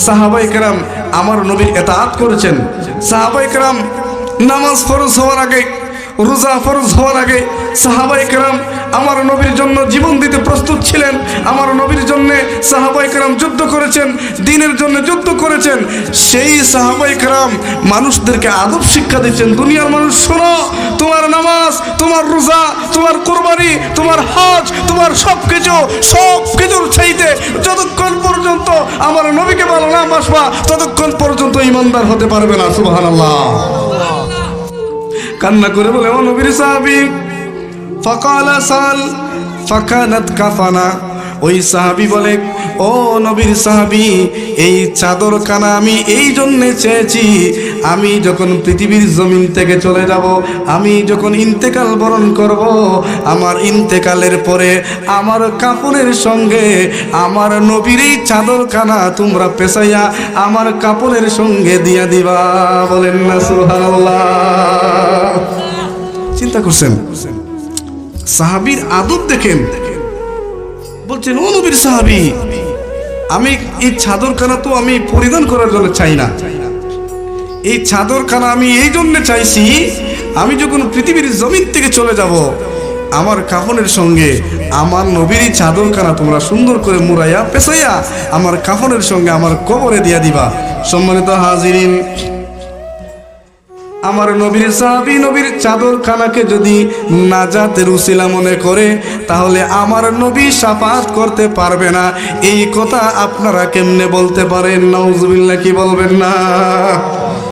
সাহাবায়ে কেরাম আমার নবীর ইতাআত করেছেন। সাহাবায়ে কেরাম নামাজ ফরজ হওয়ার আগে, রোজা ফরজ হওয়ার আগে সাহাবায়ে কেরাম আমার নবীর জন্য জীবন দিতে প্রস্তুত ছিলেন। আমার নবীর জন্য সাহাবায়ে কেরাম যুদ্ধ করেছেন, দ্বীনের জন্য যুদ্ধ করেছেন। সেই সাহাবায়ে কেরাম মানুষদেরকে আদব শিক্ষা দিচ্ছেন। দুনিয়ার মানুষ শোনো, তোমার নামাজ, তোমার রোজা, তোমার কুরবানি, তোমার হজ, তোমার সব কিছুর চাইতে যতক্ষণ পর্যন্ত আমার নবীকে ভালো না বাসবা ততক্ষণ পর্যন্ত ঈমানদার হতে পারবে না। সুবহানাল্লাহ। কান্না করে বলে, ও নবীর সাহাবী, ফাকালা সাল ফাকানাত কাফানা। ওই সাহাবী বলে, ও নবীর সাহাবী, এই চাদর কানা আমি এই জন্যে চেয়েছি, আমি যখন পৃথিবীর জমিন থেকে চলে যাব, আমি যখন ইন্তেকাল বরণ করব, আমার ইন্তেকালের পরে আমার কাপড়ের সঙ্গে আমার নবীর এই চাদর কানা তোমরা পেছাইয়া আমার কাপড়ের সঙ্গে দিয়া দিবা। বলেন না সুবহানাল্লাহ। চিন্তা করছেন সাহাবীর আদব দেখেন। বলছেন, ও নবীর সাহাবী, আমি এই চাদরখানা তো আমি পরিধান করার জন্য চাই না, এই চাদরখানা আমি এই জন্য চাইছি, আমি যখন পৃথিবীর জমিন থেকে চলে যাব আমার কাফনের সঙ্গে আমার নবীর চাদরখানা তোমরা সুন্দর করে মুড়াইয়া পেছাইয়া আমার কাফনের সঙ্গে আমার কবরে দিয়া দিবা। সম্মানিত হাজিরিন, আমার নবীর সাহাবী নবীর চাদরখানাকে যদি নাজাতের উসিলা মনে করে তাহলে আমার নবী শাফাআত করতে পারবে না। এই কথা আপনারা কেমনে বলতে পারেন? নাউজুবিল্লাহ, কি বলবেন না?